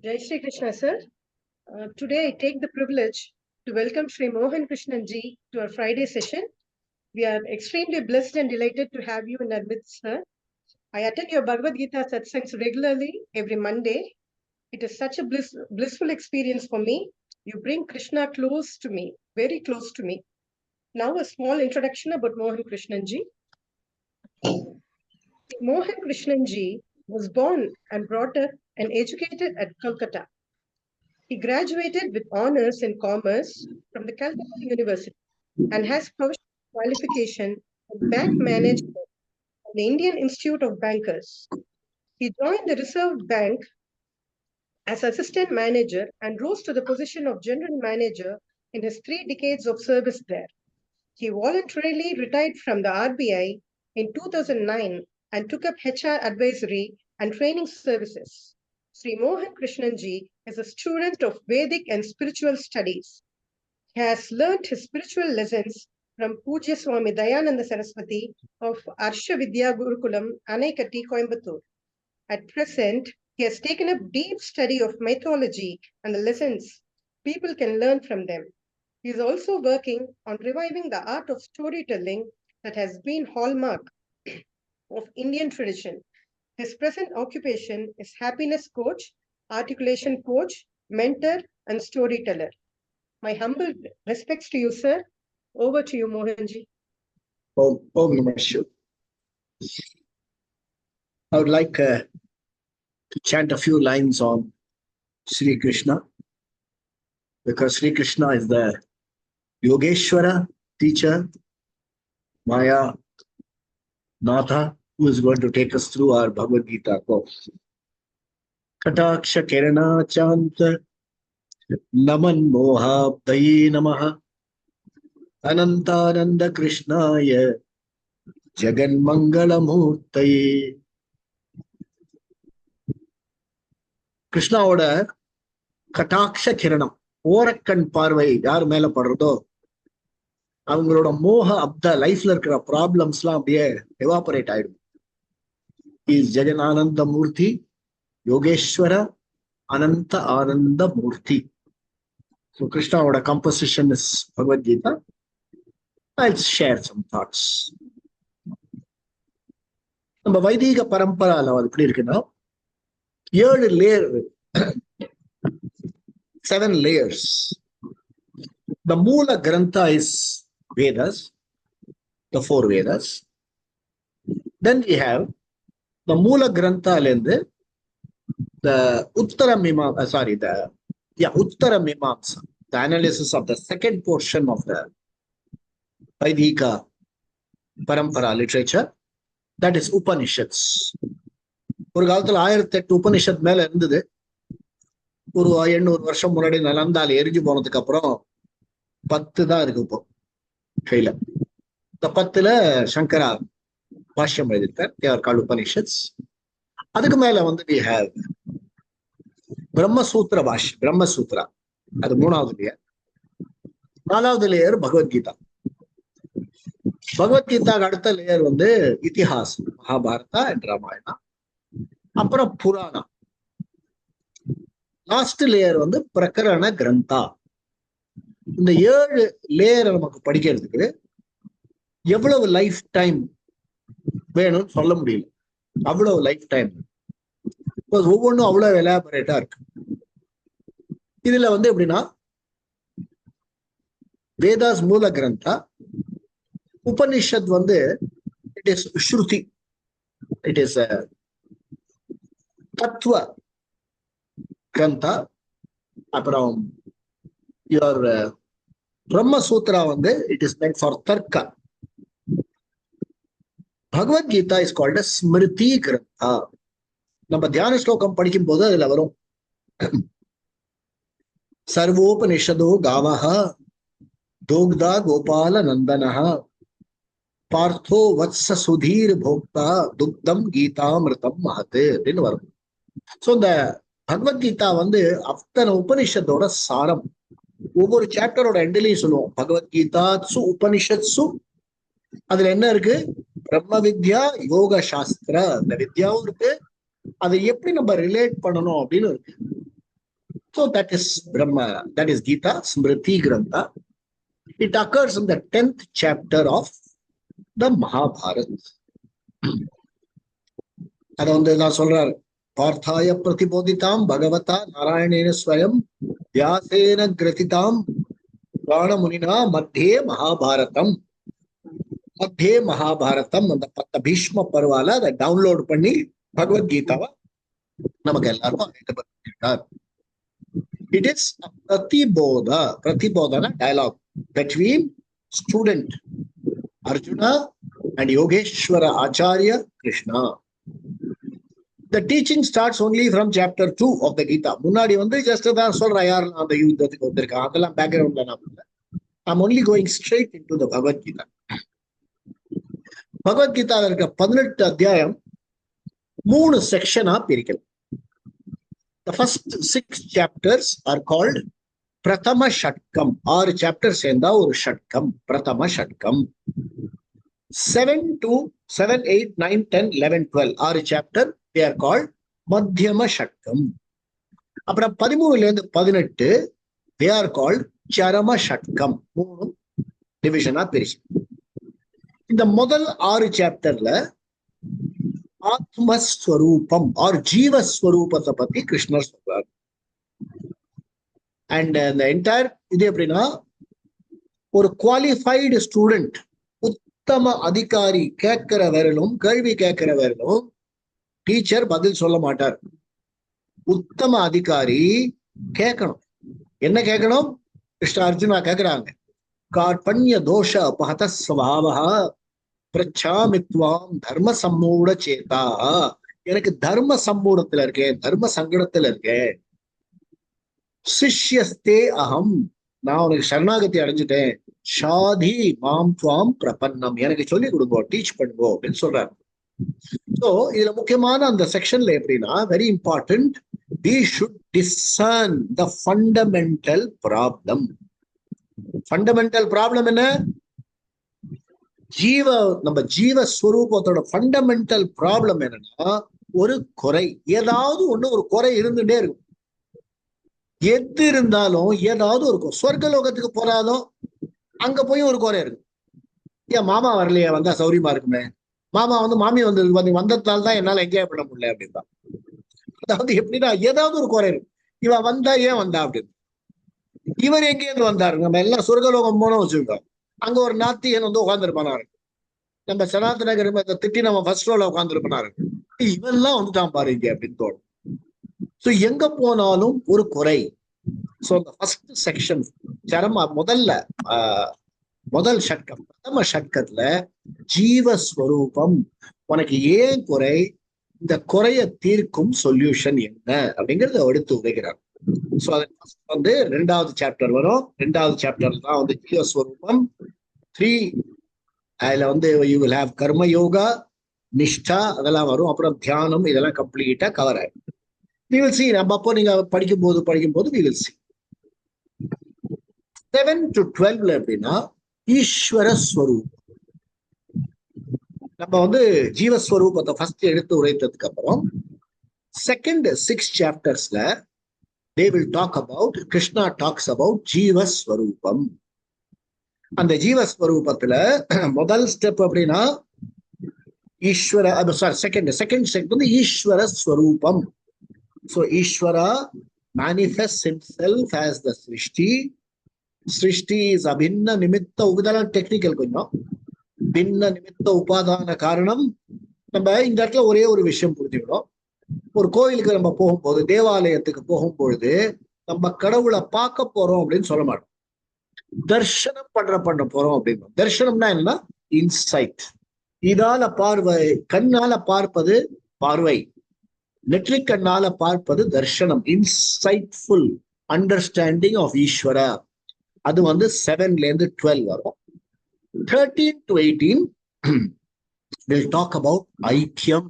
Jai Shri Krishna, sir. Today I take the privilege to welcome Sri Mohan Krishnan ji to our Friday session. We are extremely blessed and delighted to have you in our midst, sir. I attend your Bhagavad Gita satsangs regularly every Monday. It is such a blissful experience for me. You bring Krishna close to me, very close to me. Now a small introduction about Mohan Krishnan ji. Mohan Krishnan ji was born and brought up and educated at Calcutta. He graduated with honors in commerce from the Calcutta University and has professional qualification in bank management at the Indian Institute of Bankers. He joined the Reserve Bank as assistant manager and rose to the position of general manager in his 3 decades of service there. He voluntarily retired from the RBI in 2009 and took up HR advisory and training services. Sri Mohan Krishnanji is a student of Vedic and spiritual studies. He has learned his spiritual lessons from Pujya Swami Dayananda Saraswati of Arsha Vidya Gurukulam, Anaikatti, Coimbatore. At present, he has taken up deep study of mythology and the lessons people can learn from them. He is also working on reviving the art of storytelling that has been hallmark of Indian tradition. His present occupation is happiness coach, articulation coach, mentor, and storyteller. My humble respects to you, sir. Over to you, Mohanji. Om Namah Shivaya. I would like to chant a few lines on Sri Krishna, because Sri Krishna is the Yogeshwara teacher, Maya Natha, who is going to take us through our Bhagavad Gita course. Kataksha Kirana Chanta Naman Mohabdayi Namaha Anantananda Krishnaya Jagan Mangala Murtaye. கிருஷ்ணாவோட கட்டாட்ச கிரணம், ஓரக்கண் பார்வை யார் மேல படுறதோ அவங்களோட மோக அப்த லைஃப்ல இருக்கிற problems எல்லாம் அப்படியே evaporate ஆயிடும். Is ஜெகனானந்த Murthy, Yogeshwara Anantha Ananda Murthy. So கிருஷ்ணாவோட composition is Bhagavad Gita. I'll share some thoughts. நம்ம வைதிக பரம்பரால அது எப்படி இருக்குன்னா 7 layer, 7 layers. The Moola Grantha is Vedas, the 4 Vedas. Then we have the Moola Grantha lende the Uttara Mimamsa, Uttara Mimamsa, the analysis of the second portion of the Vaidika Parampara literature, that is Upanishads. ஒரு காலத்துல 1008 உபனிஷத் மேல இருந்தது. ஒரு 800 வருஷம் முன்னாடி நலந்தால் எரிஞ்சு போனதுக்கு அப்புறம் 10 தான் இருக்கு இப்போ கையில. இந்த 10ல சங்கரா பாஷ்யம் எழுதியிருக்கார், தேர் கால் உபனிஷத்ஸ். அதுக்கு மேல வந்து we have பிரம்மசூத்திர பாஷ்யம், பிரம்மசூத்ரா, அது 3வது லேயர். 4வது லேயர் பகவத்கீதா. பகவத்கீதாக்கு அடுத்த லேயர் வந்து இதிஹாசம், மகாபாரதா அண்ட் ராமாயணா. அப்புறம் புராணம். லாஸ்ட் லேயர் வந்து பிரகரண கிரந்தா. இந்த 7 லேயரை நமக்கு படிக்கிறதுக்கு எவ்வளவு லைஃப் டைம் வேணும்னு சொல்ல முடியல. அவ்வளவு லைஃப் டைம், ஒவ்வொன்றும் அவ்வளவு எலாபரேட்டா இருக்கு. இதுல வந்து எப்படின்னா வேதாஸ் மூல கிரந்தா, உபனிஷத் வந்து it is shruti, it is tattva grantha. அப்புறம் யுவர் பிரம்மசூத்ரா வந்து it is meant for tarka. Bhagavad Gita is called smriti grantha. நம்ம தியான ஸ்லோகம் படிக்கும் போது அதுல வரும் சர்வோபனிஷதோ காவஹ தோக்தா கோபால நந்தனஹ பார்த்தோ வத்ச சுதீர் போக்தா துக்தம் கீதாமிருதம் மகத்து அப்படின்னு வரும். சோ இந்த பகவத்கீதா வந்து அத்தனை உபனிஷத்தோட சாரம். ஒவ்வொரு சாப்டரோட எண்ட்லயும் சொல்லுவோம் பகவத்கீதாத்சு உபனிஷத்சு. அதுல என்ன இருக்கு? பிரம்ம வித்யா, யோக சாஸ்திர, இந்த வித்யாவும் இருக்கு. அதை எப்படி நம்ம ரிலேட் பண்ணணும் அப்படின்னு இருக்கு. So that is Brahma, that is Gita, Smriti Grantha. It occurs in the 10th chapter of the Mahabharata. அது வந்து நான் சொல்றாரு, பார்த்தாய பிரதிபோதிதாம் பகவதா நாராயணேன ஸ்வயம் வியாசேன கிரதிதாம் பிராணமுனினா மத்தியே மகாபாரதம். மத்தியே மகாபாரதம் அந்த 10 பீஷ்ம பருவால அதை டவுன்லோட் பண்ணி பகவத்கீதாவை நமக்கு எல்லாருக்கும் அறிமுகப்படுத்தியிருக்கார். It is a pratibodhana dialogue between student Arjuna and Yogeshwara Acharya Krishna. The teaching starts only from chapter 2 of the Gita. முன்னாடி வந்து just தான் சொல்ற யார் அந்த யுத்தத்துக்கு வந்திருக்கா அதெல்லாம் பேக்ரவுண்ட்ல நான் I'm only going straight into the Bhagavad Gita. பகவத்கீதாவில் இருக்க 18 அத்தியாயம் 3 செக்ஷனா பிரிக்கலாம். The first 6 chapters are called Prathama Shatkam. 6 chapters சேர்ந்தா ஒரு ஷட்கம், பிரதம ஷட்கம். 7 to 7, 8, 9, 10, 11, 12 6 chapter they are called Madhyama Shatkam. அப்புறம் 13 இருந்து 18 they are called Charama Shatkam. 3 டிவிஷனா பிரிச்சு. இந்த முதல் 6 சாப்டர்ல ஆத்மஸ்வரூபம் ஆர் ஜீவஸ்வரூபத்தை பத்தி கிருஷ்ணர் சொல்றார். அண்ட் இந்த என்டையர் இது எப்படின்னா, ஒரு குவாலிஃபைடு ஸ்டூடெண்ட், உத்தம அதிகாரி கேட்கிற வரலும், கேள்வி கேட்கிற வரலும் டீச்சர் பதில் சொல்ல மாட்டார். உத்தம அதிகாரி கேட்கணும். என்ன கேட்கணும்? கிருஷ்ண அர்ஜுனா கேட்கிறாங்க, கார்பண்ய தோஷ அபஹத ஸ்வபாவஹ பிரச்சாமித்வாம் தர்ம சம்மூட சேதா. எனக்கு தர்ம சம்மூடத்துல இருக்கேன், தர்ம சங்கடத்துல இருக்கேன். சிஷ்யஸ்தே அகம், நான் உனக்கு சரணாகதி அடைஞ்சிட்டேன். ஷாதி மாம் துவாம் பிரபன்னம், எனக்கு சொல்லி கொடுங்கோ, டீச் பண்ணுங்கோ அப்படின்னு சொல்றாரு. சோ இதுல முக்கியமான அந்த செக்ஷன்ல எப்படின்னா, very important, we should discern the fundamental problem. Fundamental problem என்ன? நம்ம ஜீவஸ்வரூபத்தோட ஃபண்டமெண்டல் ப்ராப்ளம் என்னன்னா, ஒரு குறை, ஏதாவது ஒண்ணு ஒரு குறை இருந்துட்டே இருக்கும். எது இருந்தாலும் ஏதாவது ஒரு சொர்க்க லோகத்துக்கு போறாலும் அங்க போய் ஒரு குறை இருக்கும். ஏன் மாமா வரலையே, வந்தா சௌரியமா இருக்குமே, மாமா வந்து மாமி வந்ததுனால தான் என்னால என்ஜாய் பண்ண முடியல அப்படின்பா. அதாவது எப்படின்னா, ஏதாவது ஒரு குறை இருக்கும். இவன் வந்தா ஏன் வந்தா அப்படின்னு. இவர் எங்கேருந்து வந்தாரு? நம்ம எல்லாம் சொர்க்கலோகம் போனோம் வச்சுருக்கோம், அங்க ஒரு நாத்தியன் வந்து உட்காந்துருப்பானாரு. நம்ம சனாதன கர்மத்தை திட்டி நம்ம ஃபர்ஸ்ட் ரோல உட்காந்துருப்பாரு. இவெல்லாம் வந்துட்டான் பாரு இங்க அப்படின்னு தோணும். ஸோ எங்க போனாலும் ஒரு குறை. ஸோ அந்த ஃபர்ஸ்ட் செக்ஷன் சரமா முதல் ஷட்கம், பிரதம ஷட்கத்துல ஜீவஸ்வரூபம், உனக்கு ஏன் குறை, இந்த குறைய தீர்க்கும் சொல்யூஷன் என்ன அப்படிங்கறத எடுத்து உரைக்கிறார். ஸோ அது வந்து 2வது சாப்டர் வரும். 2வது சாப்டர்ல தான் வந்து ஜீவஸ்வரூபம். 3 அதுல வந்து யூ வில் ஹேவ் கர்ம யோகா, நிஷ்டா அதெல்லாம் வரும். அப்புறம் தியானம், இதெல்லாம் கம்ப்ளீட்டா கவர் ஆயிடும். we will see. நம்ம அப்போ நீங்க படிக்கும் போது we will see. 7 to 12 எப்படின்னா ஈஸ்வர ஸ்வரூபம். நம்ம வந்து ஜீவஸ்வரூபத்தை ஃபர்ஸ்ட் எடுத்து உரைத்ததுக்கு அப்புறம் second 6 சாப்டர்ஸ்ல they will talk about, Krishna talks about ஜீவஸ்வரூபம். அந்த ஜீவஸ்வரூபத்துல முதல் ஸ்டெப் அப்படின்னா ஈஸ்வர, செகண்ட் ஸ்டெப் வந்து ஈஸ்வர ஸ்வரூபம். So Ishvara manifests himself as the Srishti. Srishti is abhinna nimitta, இதெல்லாம் டெக்னிக்கல் கொஞ்சம். பின்ன நிமித்த உபாதான காரணம். நம்ம இந்த இடத்துல ஒரே ஒரு விஷயம் புரிஞ்சுக்கணும். ஒரு கோயிலுக்கு நம்ம போகும்போது, தேவாலயத்துக்கு போகும்பொழுது நம்ம கடவுளை பார்க்க போறோம் அப்படின்னு சொல்ல மாட்டோம், தர்ஷனம் பண்ண போறோம் அப்படின்னு. தர்ஷனம்னா என்னன்னா இன்சைட். இதால பார்வை, கண்ணால பார்ப்பது பார்வை, நெற்றிக் கண்ணால பார்ப்பது தர்ஷனம், இன்சைட்ஃபுல் அண்டர்ஸ்டாண்டிங் ஆஃப் ஈஸ்வரா. அது வந்து 7ல இருந்து 12 வரும். 13 to 18 will talk about ஐக்கியம்,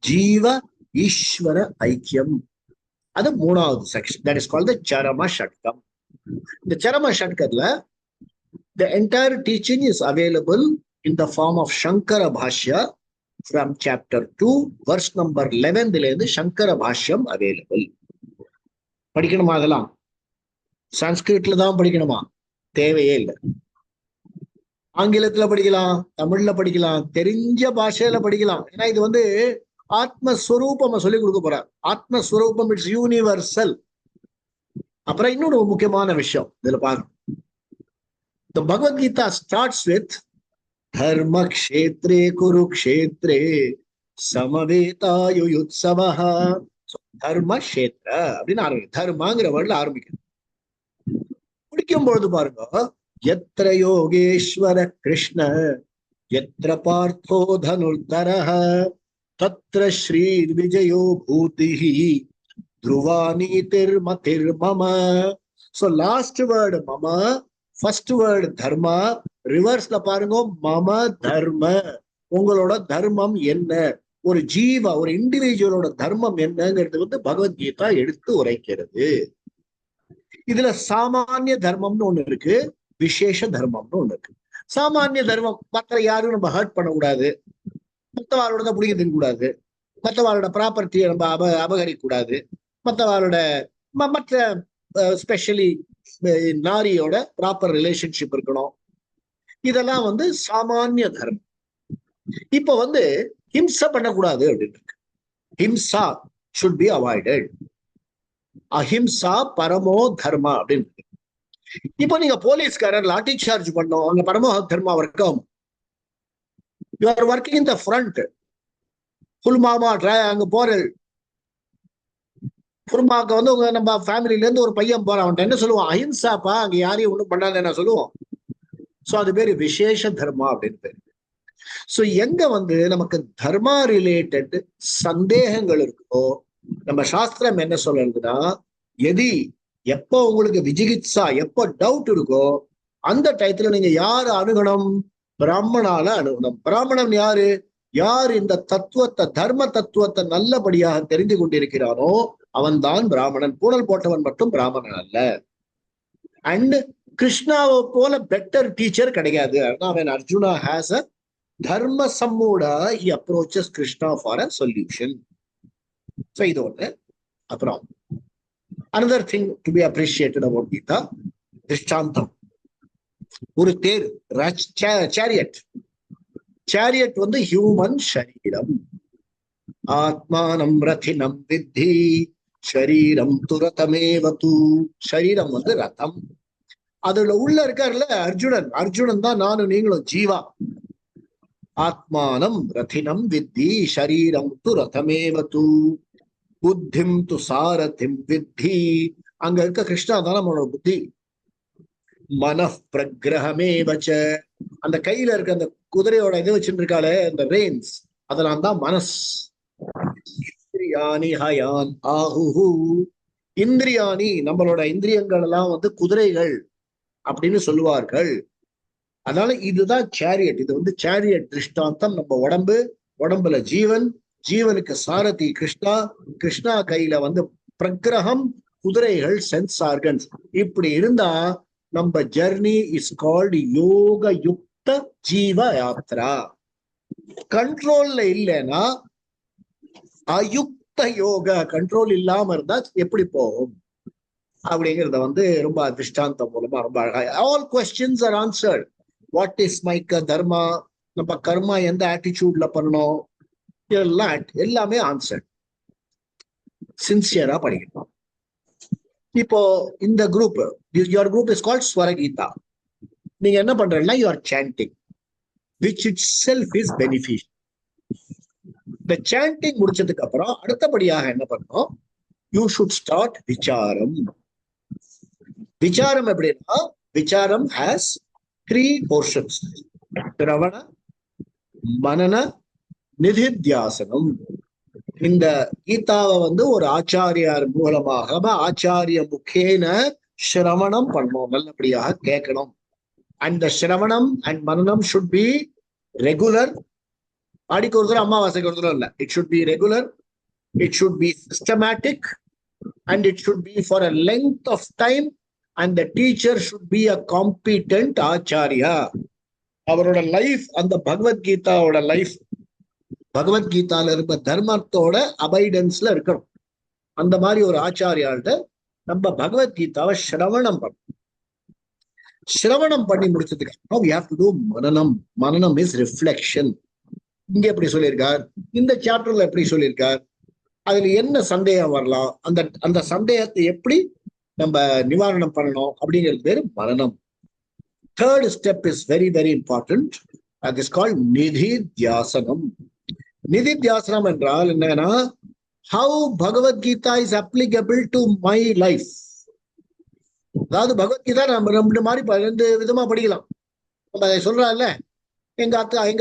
ஜீவ ஈஸ்வர ஐக்கியம். அது 3வது section. that is called the Charama Shatkam. இந்த Charama Shatkatla the entire teaching is available in the form of Shankara Bhashya from chapter 2 verse number 11 ல இருந்து Shankara Bhashyam available. படிக்கணுமா? அதெல்லாம் சான்ஸ்கிரிட்ல தான் படிக்கணுமா? தேவையே இல்லை. ஆங்கிலத்துல படிக்கலாம், தமிழ்ல படிக்கலாம், தெரிஞ்ச பாஷையில படிக்கலாம். ஏன்னா இது வந்து ஆத்மஸ்வரூபம் சொல்லி கொடுக்க போறார். ஆத்மஸ்வரூபம் இட்ஸ் யூனிவர்சல். அப்புறம் இன்னொரு முக்கியமான விஷயம் இதுல பாருங்க. The Bhagavad Gita starts with Dharma Kshetre Kurukshetre Samavetaayuyutsavaha. தர்ம கஷேத்ர அப்படின்னு ஆரம்பிக்கும். தர்மாங்கிற வேர்ட்ல ஆரம்பிக்கும். முடிக்கும் பொழுது பாருங்க, எத்திர யோகேஸ்வர கிருஷ்ண எத்திர பார்த்தோ தனுர்தரஹ தத்ர ஸ்ரீ விஜயோ பூதிஹி த்ருவானீதிர் மதிர் மம. சோ லாஸ்ட் வேர்டு மம, ஃபர்ஸ்ட் வேர்டு தர்மா, ரிவர்ஸ்ல பாருங்க மம தர்ம. உங்களோட தர்மம் என்ன? ஒரு ஜீவ, ஒரு இண்டிவிஜுவலோட தர்மம் என்னங்கிறது வந்து பகவத்கீதா எடுத்து உரைக்கிறது. இதுல சாமானிய தர்மம்னு ஒண்ணு இருக்கு, விசேஷ தர்மம்னு ஒண்ணு இருக்கு. சாமானிய தர்மம், மற்ற யாரும் நம்ம ஹர்ட் பண்ணக்கூடாது, மற்றவாளோட தான் பிடிக்க தின்னக்கூடாது, மற்றவாளோட ப்ராப்பர்ட்டியை நம்ம அபகரிக்க கூடாது, மற்றவாளோட மற்ற ஸ்பெஷலி நாரியோட ப்ராப்பர் ரிலேஷன்ஷிப் இருக்கணும். இதெல்லாம் வந்து சாமானிய தர்மம். இப்ப வந்து ஹிம்சை பண்ணக்கூடாது அப்படின்னு இருக்கு. ஹிம்சா should be avoided. அஹிம்சா பரமோ தர்மா அப்படின்னு இருக்கு. இப்போ நீங்க போலீஸ்காரர் லாட்டி சார்ஜ் பண்ணோம், அங்க பரமோ தர்மா ஒர்க் ஆகும். You are working in the front. புல்மாமா அங்க போற புல்மாக்கு வந்து உங்க நம்ம ஃபேமிலில இருந்து ஒரு பையன் போறான், அவன்கிட்ட என்ன சொல்லுவான்? அஹிம்சாப்பா, அங்க யாரையும் ஒண்ணும் பண்ணாத என்ன சொல்லுவோம். சோ அது பேரு விசேஷ தர்மா அப்படின்னு பேரு. சோ எங்க வந்து நமக்கு தர்மா ரிலேட்டட் சந்தேகங்கள் இருக்கோ, நம்ம சாஸ்திரம் என்ன சொல்றதுன்னா, எதி எப்போ உங்களுக்கு விஜிகித்சா, எப்போ டவுட் இருக்கோ அந்த டயத்துல நீங்க யாரு அணுகணும்? பிராமணால அணுகணும். பிராமணன் யாரு? யார் இந்த தத்துவத்தை, தர்ம தத்துவத்தை நல்லபடியாக தெரிந்து கொண்டிருக்கிறானோ அவன் தான் பிராமணன். பூணல் போட்டவன் மட்டும் பிராமணன் அல்ல. அண்ட் கிருஷ்ணாவை போல பெட்டர் டீச்சர் கிடையாது. அர்ஜுனா ஹேஸ் அ தர்ம சம்மூடா, he approaches Krishna for a solution. So இது ஒண்ணு. அப்புறம் another thing to be appreciated about Gita, திருஷ்டாந்தம். ஒரு தேர், சேரியட் வந்து ஹியூமன் சரீரம். ஆத்மானம் ரதினம் வித்தி ஷரீரம் துரதமேவது. சரீரம் வந்து ரதம். அதுல உள்ள இருக்காருல்ல அர்ஜுனன் தான் நானும் நீங்களும் ஜீவா. ஆத்மானம் ரதினம் வித்தி ஷரீரம் து ரதமேவது புத்திம் து சாரதிம் வித்தி. அங்க இருக்க கிருஷ்ணா தான் நம்மளோட புத்தி. மனః பிரகிரகமேவச்ச, அந்த கையில இருக்க அந்த குதிரையோட இது வச்சுட்டு இருக்காளே அந்த ரெயின்ஸ், அதெல்லாம் தான் மனஸ். இந்திரியாணி ஹயான் ஆஹுஹு. இந்திரியாணி, நம்மளோட இந்திரியங்கள் எல்லாம் வந்து குதிரைகள் அப்படின்னு சொல்லுவார்கள். அதனால இதுதான் சேரியட். இது வந்து சேரியட் திருஷ்டாந்தம். நம்ம உடம்புல ஜீவன், ஜீவனுக்கு சாரதி கிருஷ்ணா, கிருஷ்ணா கையில வந்து பிரகிரகம், குதிரைகள் சென்ஸ் ஆர்கன்ஸ். இப்படி இருந்தா நம்ம ஜர்னி இஸ் கால்டு யோக யுக்த ஜீவ யாத்ரா. கண்ட்ரோல்ல இல்லைன்னா அயுக்த யோக, கண்ட்ரோல் இல்லாம இருந்தா எப்படி போகும் அப்படிங்கிறத வந்து ரொம்ப திருஷ்டாந்தம் மூலமா ரொம்ப அழகா. All questions are answered. What is my dharma, நம்ம கர்மா எந்த ஆட்டிடியூட்ல பண்ணணும், எல்லாமே ஆன்சர். சின்சியரா படிக்கணும். இப்போ இந்த group, your group is called Swarageetha. நீங்க என்ன பண்றீங்கன்னா you are chanting, which itself is beneficial. இந்த சாண்டிங் முடிச்சதுக்கு அப்புறம் அடுத்தபடியாக என்ன பண்ணணும்? யூ ஷுட் ஸ்டார்ட் விசாரம். விசாரம் எப்படின்னா, விசாரம் ஹேஸ் 3 portions: சிரவண, மனன, நிதித்தியாசனம். இந்த கீதாவை வந்து ஒரு ஆச்சாரியார் மூலமாக, ஆச்சாரிய முகேன சிரவணம் பண்ணணும், நல்லபடியாக கேட்கணும். அந்த சிரவணம் அண்ட் மனனம் should be regular. ஆடிக்கு ஒரு தடவை, அமாவாசைக்கு ஒரு தடவை இல்ல. It should be regular, it should be systematic, and it should be for a length of time, and the teacher should be a competent acharya. அவரோட லைஃப் அந்த பகவத்கீதாவோட லைஃப், பகவத்கீதால இருக்க தர்மத்தோட அபைடன்ஸ்ல இருக்கணும். அந்த மாதிரி ஒரு ஆச்சாரியாள்கிட்ட நம்ம பகவத்கீதாவை சிரவணம் பண்ணணும். சிரவணம் பண்ணி முடிச்சதுக்கு அப்புறம் we have to do மனனம். மனனம் இஸ் ரிஃப்ளெக்ஷன். இங்க எப்படி சொல்லியிருக்கார், இந்த சாப்டர்ல எப்படி சொல்லியிருக்கார், அதுல என்ன சந்தேகம் வரலாம், அந்த அந்த சந்தேகத்தை எப்படி நம்ம நிவாரணம் பண்ணணும் அப்படிங்கிறது பேரு மனனம். Third step is very very important. அது இஸ் கால்ட் நிதித்தியாசனம். நிதித்தியாசனம் என்றால் என்னன்னா, how Bhagavad Gita is applicable to my life. அதாவது பகவத்கீதா நம்ம ரெண்டு மாதிரி ரெண்டு விதமா படிக்கலாம். நம்ம அதை சொல்றாருல்ல, எங்க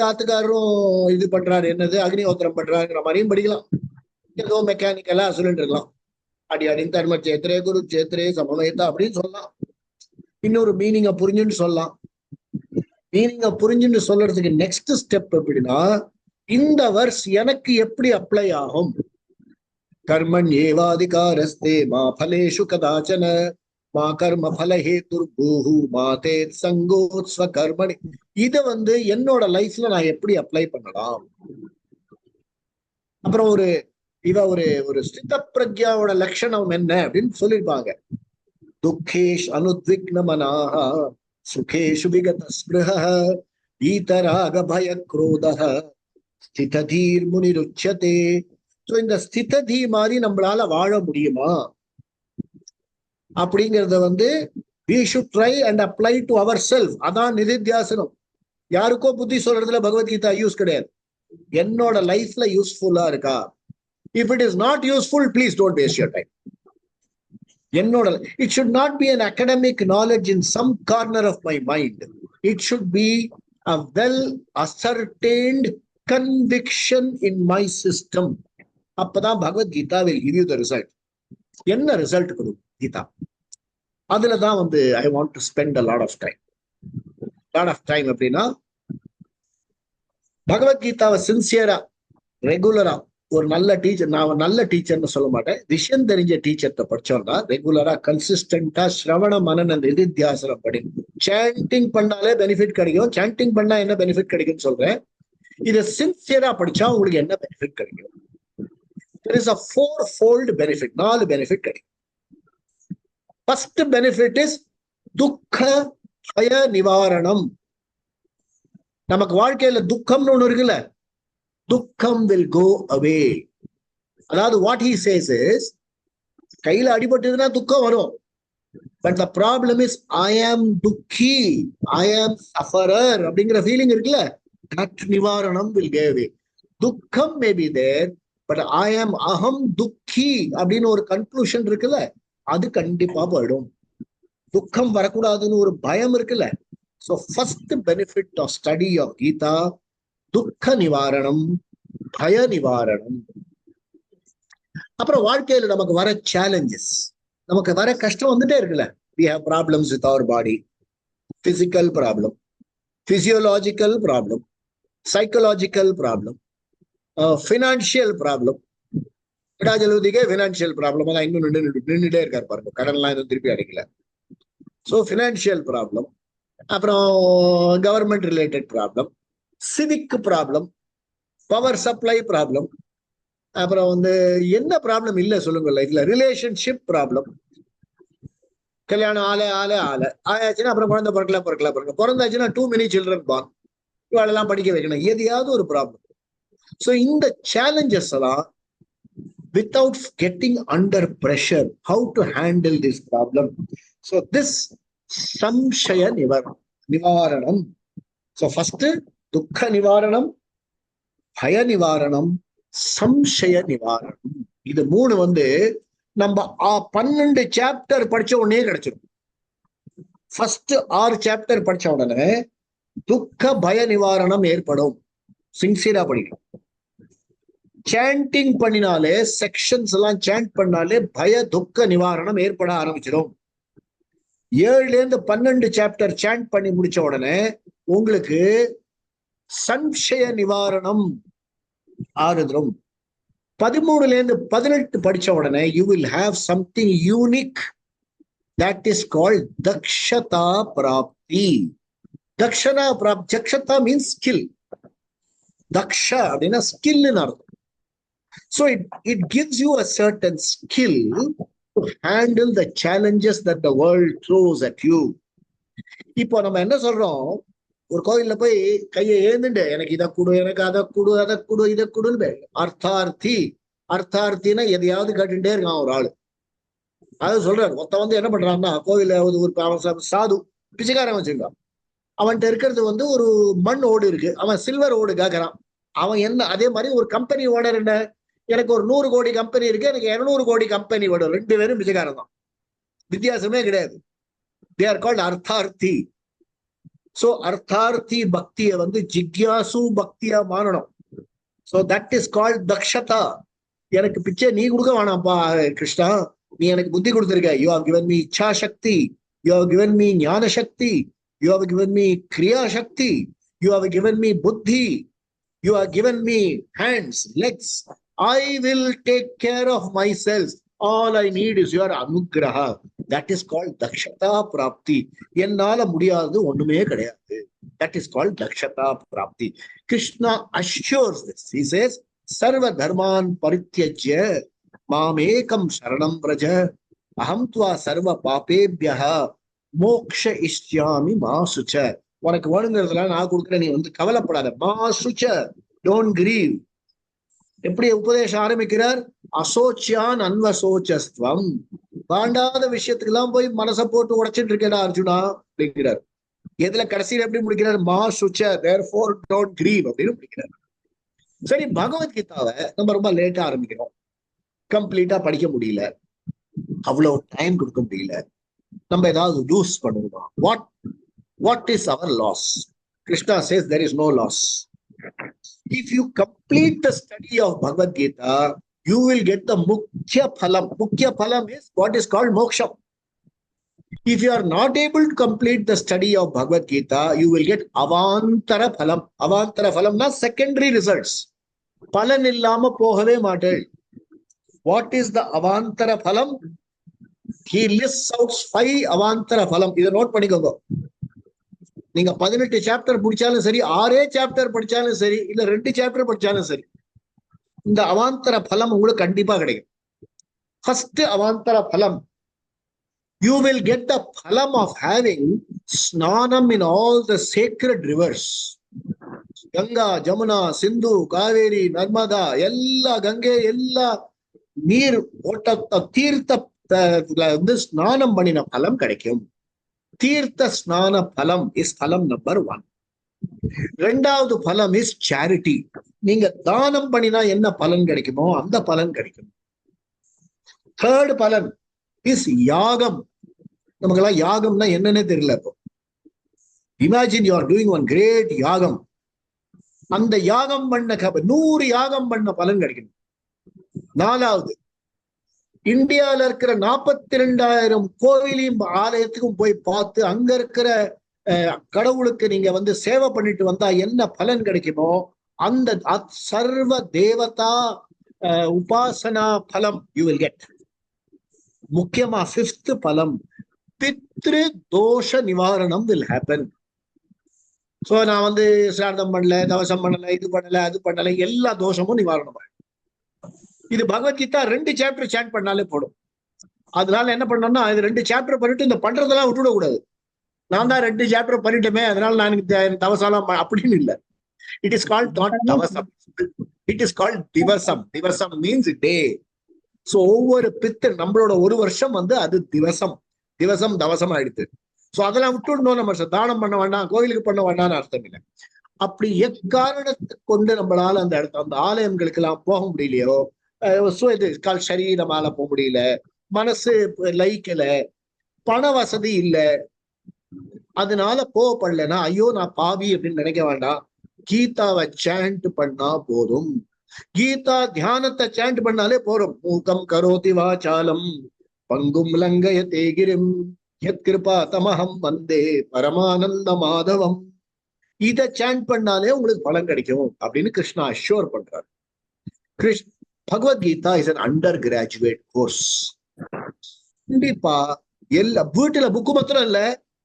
ஆத்துக்காரரும் இது பண்றாரு, என்னது அக்னிஹோத்திரம் பண்றாருங்கிற மாதிரியும் படிக்கலாம். ஏதோ மெக்கானிக்கலா சொல்லிட்டு இருக்கலாம், அடியாடின் தர்ம சேத்திரே குரு சேத்திரே சமமேதா அப்படின்னு சொல்லலாம். இன்னொரு மீனிங்க புரிஞ்சுன்னு சொல்லலாம். மீனிங்க புரிஞ்சுன்னு சொல்றதுக்கு நெக்ஸ்ட் ஸ்டெப் எப்படின்னா, இந்த வர்ஸ் எனக்கு எப்படி அப்ளை ஆகும். கர்மன் ஏவாதிகாரஸ்தே மா பலேஷு கதாச்சன மா கர்ம பலஹேதுர்பூஹு மா தே சங்கோத்ஸ்வ கர்மணி. இதை என்னோட லைஃப்ல நான் எப்படி அப்ளை பண்ணலாம். அப்புறம் ஒரு ஸ்தித பிரக்யாவோட லட்சணம் என்ன அப்படின்னு சொல்லியிருப்பாங்க. துக்கேஷ் அனுத்விக்ன மனாஹ சுகேஷு விகத ஸ்பிருஹ ஈதராக பய குரோதஹ ஸ்திததீர் முனிருச்யதே. இந்த ஸ்திததி மாதிரி நம்மளால வாழ முடியுமா அப்படிங்கறத we should try and apply to ourselves. அதான் நிதித்தியாசனம். யாருக்கோ புத்தி சொல்றதுல பகவத்கீதா யூஸ் கிடையாது. என்னோட லைஃப்ல யூஸ்ஃபுல்லா இருக்கா. If it is not useful, please don't waste your time. It should not be an academic knowledge in some corner of my mind. It should be a well ascertained conviction in my system. அப்பதான் Bhagavad Gita will give you the result. என்ன result கொடுக்கும் கீதா, அதுலதான் I want to spend a lot of time. அப்படின்னா பகவத்கீதாவை சின்சியரா ரெகுலரா ஒரு நல்ல teacher, நான் நல்ல டீச்சர்னு சொல்ல மாட்டேன், விஷயம் தெரிஞ்ச டீச்சர்கிட்ட படிச்சோம்னா ரெகுலரா கன்சிஸ்டன்டா சிரவண மனன நிதித்தியாசனம் படி. சாண்டிங் பண்ணாலே பெனிஃபிட் கிடைக்கும். சாண்டிங் பண்ணா என்ன பெனிஃபிட் கிடைக்கும்னு சொல்றேன். இதை சின்சியரா படிச்சா உங்களுக்கு என்ன பெனிஃபிட் கிடைக்கும். There is a four-fold benefit. 4 benefit கிடைக்கும். First benefit is துக்க பய நிவாரணம். நமக்கு வாழ்க்கையில துக்கம்னு ஒண்ணு இருக்குல்ல, துக்கம் will go away. அதாவது what he says is, கையில அடிபட்டதுன்னா துக்கம் வரும். But the problem is I am துக்கி, I am sufferer அப்படிங்கிற ஃபீலிங் இருக்குல்ல, that நிவாரணம் will go away. துக்கம் may be there, but I am அகம் துக்கி அப்படின்னு ஒரு கன்க்ளூஷன் இருக்குல்ல, அது கண்டிப்பா போயிடும். துக்கம் வரக்கூடாதுன்னு ஒரு பயம் இருக்குல்ல. So first benefit of study of Gita, துக்க நிவாரணம், பய நிவாரணம். அப்புறம் வாழ்க்கையில நமக்கு வர சேலஞ்சஸ், நமக்கு வர கஷ்டம் வந்துட்டே இருக்குல்ல. We have problems with our body, physical problem, physiological problem, psychological problem, financial problem. விடாஜலூதிக்கே ஃபினான்ஷியல் ப்ராப்ளம் தான் இன்னும் நின்றுட்டே இருக்காரு பாருங்க, கடன்லாம் எதுவும் திருப்பி அடைக்கல. ஸோ ஃபினான்ஷியல் ப்ராப்ளம், அப்புறம் government related problem, civic problem, power supply problem, அப்புறம் என்ன ப்ராப்ளம் இல்லை சொல்லுங்க லைஃப்ல. ரிலேஷன்ஷிப் ப்ராப்ளம், கல்யாணம் ஆயாச்சுன்னா அப்புறம் குழந்தை பிறக்கல பிறந்தாச்சுன்னா டூ மெனி சில்ட்ரன் பார்ன், இவாளெல்லாம் படிக்க வைக்கணும், எதையாவது ஒரு ப்ராப்ளம். ஸோ இந்த சேலஞ்சஸ் எல்லாம் without getting under pressure, how to handle this problem. So this samshaya nivaranam. So first dukkha nivaranam, bhaya nivaranam, samshaya nivaranam. இது மூணு நம்ம 12 சாப்டர் படிச்ச உடனே கிடைச்சிடும். ஃபர்ஸ்ட் 6 சாப்டர் படிச்ச உடனே துக்க பய நிவாரணம் ஏற்படும். சின்சியரா படிக்கணும். சாண்டிங் பண்ணினாலே, செக்ஷன்ஸ் எல்லாம் சாண்ட் பண்ணாலே பய துக்க நிவாரணம் ஏற்பட ஆரம்பிச்சிடும். 7 to 12 சாப்டர் சாண்ட் பண்ணி முடிச்ச உடனே உங்களுக்கு சம்சய நிவாரணம் ஆறுதலும். 13 to 18 படிச்ச உடனே you will have something unique that is called dakshata prapti. dakshata means skill. daksha அப்படின்னா ஸ்கில்னு அர்த்தம். So it gives you a certain skill to to handle the challenges that the world throws at you. இப்போ நம்ம என்ன சொல்றோம், ஒரு கோயில்ல போய் கையை ஏந்துண்டு எனக்கு இதை கொடு, எனக்கு அதை கொடு, அதை கொடு, இதை கொடுன்னு அர்த்தார்த்தி. அர்த்தார்த்தின்னா எதையாவது கேட்டுட்டே இருக்கான் ஒரு ஆளு. அது சொல்றாரு. ஒருத்த வந்து என்ன பண்றான்னா, கோவில ஒரு சாது பிச்சைக்காரன் வச்சிருக்கான். அவன்கிட்ட இருக்கிறது ஒரு மண் ஓடு இருக்கு, அவன் சில்வர் ஓடு கேட்கறான். அவன் என்ன அதே மாதிரி ஒரு கம்பெனி ஓனர் என்ன, எனக்கு ஒரு 100 கோடி கம்பெனி இருக்கு, எனக்கு 200 கோடி கம்பெனி ஓடும். 2 பேரும் பிச்சைக்காரன் தான், வித்தியாசமே கிடையாது. They are called அர்த்தார்த்தி. So அர்த்தார்த்தி பக்தியை ஜிக்யாசு பக்தியா மாறணும். So that is called Dakshata. எனக்கு பிச்சை நீ கொடுக்க வேணாம்ப்பா கிருஷ்ணா, நீ எனக்கு புத்தி கொடுத்திருக்க. You have given me இச்சா சக்தி, you have given me ஞான சக்தி, you have given me Kriya Sakthi, you have given me புத்தி, you have given me hands, legs. I will take care of myself. All I need is your anugraha. That is called dakshata prapti. என்னால முடியாது ஒண்ணுமே கிடையாது. That is called dakshata prapti. Krishna assures this. He says, sarva dharman parityajya mamekam sharanam vraja aham tva sarva papebhyaha moksha ishyami masucha. உனக்கு வேணுங்கிறதுலாம் நான் கொடுக்குறேன், நீ கவலைப்படாத. மாசுச்ச, don't grieve. எப்படி உபதேசம் ஆரம்பிக்கிறார்? அசோச்சியான் அன்வசோச்சஸ்துவம். தாண்டாத விஷயத்துக்கெல்லாம் போய் மனசை போட்டு உடைச்சிட்டு இருக்கேடா அர்ஜுனா அப்படிங்கிறார். எதுல கடைசியில் எப்படி முடிக்கிறார்? மா சுச்ச, therefore don't grieve அப்படின்னு முடிக்கிறார். சரி, பகவத்கீதாவை நம்ம ரொம்ப லேட்டா ஆரம்பிக்கிறோம், கம்ப்ளீட்டா படிக்க முடியல, அவ்வளவு டைம் கொடுக்க முடியல. நம்ம ஏதாவது யூஸ் பண்ணுவோமா? What is our loss? Krishna says there is no loss. If you complete the study of Bhagavad Gita, you will get the Mukhya Phalam. Mukhya Phalam is what is called Moksha. If you are not able to complete the study of Bhagavad Gita, you will get Avantara Phalam. Avantara Phalam na secondary results. Phalan illama pogave maatel. What is the Avantara Phalam? He lists out 5 Avantara Phalam. Idu note panikonga. நீங்க 18 chapter படிச்சாலும் சரி, 6 chapter படிச்சாலும் சரி, இல்ல 2 chapter படிச்சாலும் சரி, இந்த அவாந்தர பலம் உங்களுக்கு கண்டிப்பா கிடைக்கும். ஃபர்ஸ்ட் அவாந்தர பலம், you will get the phalam of having snanam in all the sacred rivers. Ganga, Jamuna, சிந்து, காவேரி, நர்மதா, எல்லா கங்கை, எல்லா நீர் ஓட்ட தீர்த்த ஸ்நானம் பண்ணின பலம் கிடைக்கும். தீர்த்த ஸ்நான பலம் இஸ் பலம் நம்பர் 1. இரண்டாவது பலம் இஸ் சேரிட்டி. நீங்க தானம் பண்ணினா என்ன பலன் கிடைக்குமோ அந்த பலன் கிடைக்கும். தேர்ட் பலன் இஸ் யாகம். நமக்கெல்லாம் யாகம்னா என்னன்னே தெரியல. இப்போ imagine you are doing one great யாகம். அந்த யாகம் பண்ண 100 யாகம் பண்ண பலன் கிடைக்கும். நாலாவது, இந்தியாவில இருக்கிற 42,000 கோவிலையும் ஆலயத்துக்கும் போய் பார்த்து அங்க இருக்கிற கடவுளுக்கு நீங்க சேவை பண்ணிட்டு வந்தா என்ன பலன் கிடைக்குமோ அந்த சர்வ தேவதா உபாசனா பலம் யூ வில் கெட். முக்கியமா 5th பலம், பித்ரு தோஷ நிவாரணம் வில் ஹேப்பன். சோ நான் சிரார்த்தம் பண்ணல, தவசம் பண்ணல, இது பண்ணல, அது பண்ணல, எல்லா தோஷமும் நிவாரணம் ஆயிடும். இது பகவத்கீதா 2 சாப்டர் சாண்ட் பண்ணாலே போடும். அதனால என்ன பண்ணோம்னா, இது 2 சாப்டர் பண்ணிட்டு இந்த பண்றதெல்லாம் விட்டுவிட கூடாது. நான் தான் 2 சாப்டர் பண்ணிட்டோமே அதனால நான் தவசாலாம் அப்படின்னு இல்லை. It is called not thavasam, it is called thivasam. Thivasam means day. So ஒவ்வொரு பித்து நம்மளோட ஒரு வருஷம் அது திவசம். திவசம் தவசம் ஆயிடுது. சோ அதெல்லாம் விட்டுடணும். நம்ம தானம் பண்ண வேண்டாம், கோயிலுக்கு பண்ண வேண்டாம்னு அர்த்தம் இல்லை. அப்படி எக்காரணத்தை கொண்டு நம்மளால அந்த ஆலயங்களுக்கு எல்லாம் போக முடியலையோ, சரீரமால போக முடியல, மனசு லைக்கல, பண வசதி இல்ல, அதனால போகப்படலன்னா ஐயோ நான் பாவி அப்படின்னு நினைக்க வேண்டாம். கீதாவை சாண்ட் பண்ணா போதும். கீதா தியானத்தை சாண்ட் பண்ணாலே போறோம். மூகம் கரோதி வாசாலம் பங்கும் லங்கயதே கிரிம் யத் கிருபா தமஹம் வந்தே பரமானந்த மாதவம். இதை சாண்ட் பண்ணாலே உங்களுக்கு பலன் கிடைக்கும் அப்படின்னு கிருஷ்ணா அஷ்யூர் பண்றாரு. Bhagavad Gita is an under graduate course. கண்டிப்பா எல்லா வீட்டுல புக்கு மாத்திரம் இல்ல,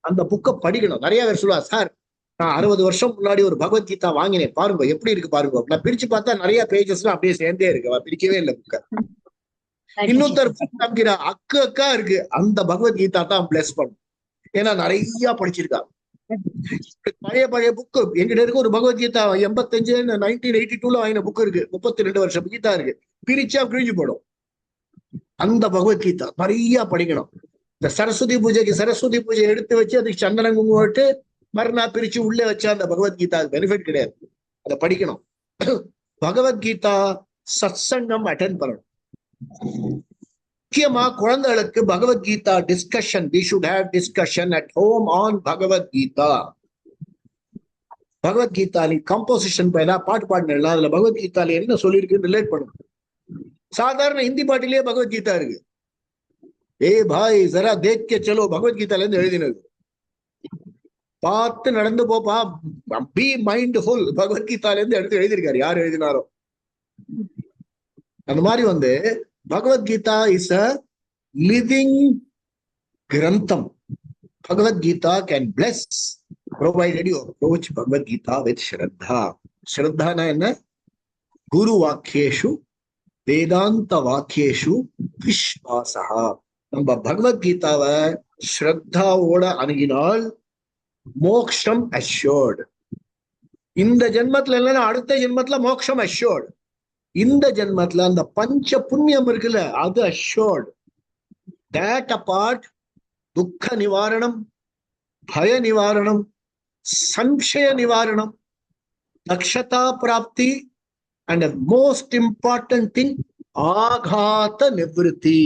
அந்த புக்கை படிக்கணும். நிறைய பேர் சொல்லுவா, சார் நான் 60 வருஷம் முன்னாடி ஒரு பகவத்கீதா வாங்கினேன், பாருங்க எப்படி இருக்கு பாருங்க. நான் பிரிச்சு பார்த்தா நிறைய பேஜஸ் அப்படியே சேர்ந்தே இருக்கு, பிரிக்கவே இல்லை புக்க. இன்னொருத்தர் காமிக்கிற அக்கா இருக்கு, அந்த பகவத்கீதா தான் பிளஸ் பண்ணும். ஏன்னா நிறைய படிச்சிருக்காங்க. பழைய புக்கு எங்கிட்ட இருக்கு. ஒரு பகவத்கீதா 85 1982 வாங்கின புக் இருக்கு. 32 வருஷம் கீதா இருக்கு. பிரிச்சா கிழிஞ்சு போடும். அந்த பகவத்கீதா நிறைய படிக்கணும். இந்த சரஸ்வதி பூஜை எடுத்து வச்சு அதுக்கு சந்தனம் குங்குமட்டு மறுநாள் பிரிச்சு உள்ளே வச்சா அந்த பகவத்கீதா பெனிஃபிட் கிடையாது. அதை படிக்கணும். பகவத்கீதா சத்சங்கம் அட்டென்ட் பண்ணணும். முக்கியமா குழந்தைகளுக்கு Bhagavad Gita discussion, we should have discussion at home on Bhagavad Gita. பகவத்கீதாலி கம்போசிஷன் பயிலா பாட்டு பாடினா அதுல பகவத்கீதால என்ன சொல்லியிருக்குன்னு ரிலேட் பண்ணும். சாதாரண ஹிந்தி பாட்டிலேயே பகவத்கீதா இருக்கு. ஏ பாய் ஜரா தேக் கே சலோ, பகவத்கீதால இருந்து எழுதினது. பார்த்து நடந்து போப்பா, பி மைண்ட்ஃபுல், பகவத்கீதால இருந்து எடுத்து எழுதியிருக்காரு. யார் எழுதினாரோ அந்த மாதிரி பகவத்கீதா இஸ் அ லிவிங் கிரந்தம். Bhagavad Gita can plus provided you approach Bhagavad Gita with Shraddha. Shraddha na enna? Guru Vakyeshu Vedanta Vakyeshu Vishwasaha. நம்ம பகவத் கீதாவை ஸ்ரத்தாவோட அணுகினால் மோக்ஷம் அஷ்யோர்டு. இந்த ஜென்மத்துல இல்லைன்னா அடுத்த ஜென்மத்துல மோக்ஷம் அஷ்யோர்டு. இந்த ஜென்மத்துல அந்த பஞ்ச புண்ணியம் இருக்குல்ல, அது அஷ்யோர்டு. that apart, துக்க நிவாரணம், பய நிவாரணம், சம்சய நிவாரணம், தக்ஷதா பிராப்தி, அண்ட் மோஸ்ட் இம்பார்ட்டன்ட் திங் ஆகாத நிவர்த்தி.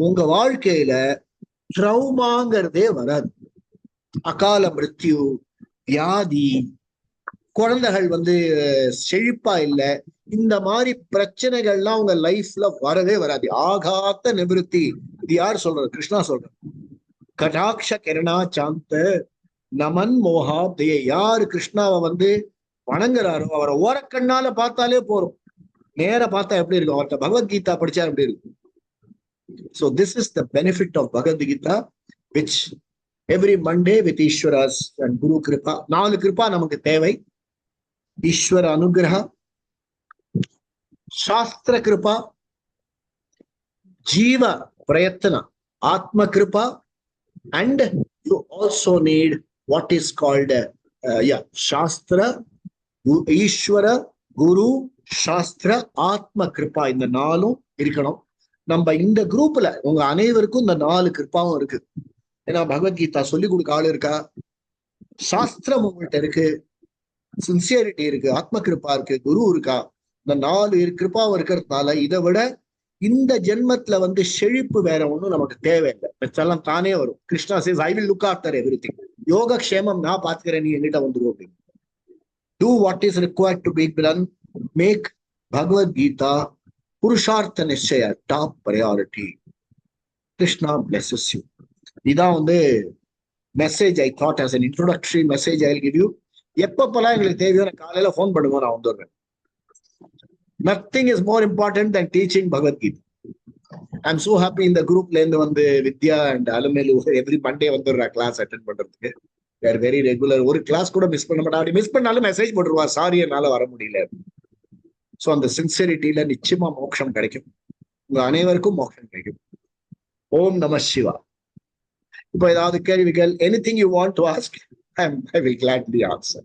உங்க வாழ்க்கையில ட்ரௌமாங்கிறதே வராது. அகால மிருத்யு, வியாதி, குழந்தைகள் செழிப்பா இல்லை, இந்த மாதிரி பிரச்சனைகள்லாம் உங்க லைஃப்ல வரவே வராது. ஆகாத நிவர்த்தி. இது யார் சொல்றது? கிருஷ்ணா சொல்றது. கடாட்ச கிரணா சாந்த நமன் மோகா தே. யாரு கிருஷ்ணாவை வணங்குறாரோ அவரை ஓரக்கண்ணால பார்த்தாலே போறோம். நேர பார்த்தா எப்படி இருக்கும்? அவர்கிட்ட பகவத்கீதா படிச்சா எப்படி இருக்கும்? So this is the benefit of Bhagavad Gita, which every Monday with Ishwara's and Guru Kripa. 4 Kripa நமக்கு தேவை. ஈஸ்வர அனுகிரக, சாஸ்திர கிருபா, ஜீவ பிரயத்தன, ஆத்ம Kripa, and you also need what is called Shastra, Ishwara, Guru, Shastra, Atma Kripa. இந்த 4ம் இருக்கணும். நம்ம இந்த குரூப்ல உங்க அனைவருக்கும் இந்த 4 கிருப்பாவும் இருக்கு. ஏன்னா பகவத்கீதா சொல்லி கொடுக்க ஆள் இருக்கா, சாஸ்திரம் உங்கள்கிட்ட இருக்கு, சின்சியரிட்டி இருக்கு, ஆத்ம கிருப்பா இருக்கு, குரு இருக்கா. இந்த 4 கிருப்பாவும் இருக்கிறதுனால இதை விட இந்த ஜென்மத்துல செழிப்பு வேற ஒண்ணும் நமக்கு தேவையில்லை. எல்லாம் தானே வரும். Krishna says I will look after everything. யோகக்ஷேமம் நான் பாத்துக்கிறேன், நீ என்கிட்ட வந்துடும் அப்படின்னு. Do what is required to be done. Make Bhagavad Gita Purushartha Nishchaya top priority. Krishna blesses you. இதான் message I thought as an introductory message I will give you. எப்பப்பெல்லாம் எங்களுக்கு தேவையோ காலையில போன் பண்ணுங்க, நான் வந்துடுறேன். Nothing is more important than teaching Bhagavad Gita. I'm so happy in the group la irundhu Vidya and Alumelu every Monday vandurra class attend பண்றதுக்கு. They are very regular. ஒரு class கூட மிஸ் பண்ண மாட்டாங்க. Miss பண்ணாலும் message போட்டுருவா, sorry என்னால வர முடியல. So அந்த சின்சியரிட்டியில நிச்சயமா மோட்சம் கிடைக்கும். உங்க அனைவருக்கும் மோட்சம் கிடைக்கும். ஓம் நம சிவா. இப்போ ஏதாவது கேள்விகள், anything you want to ask, I will gladly answer.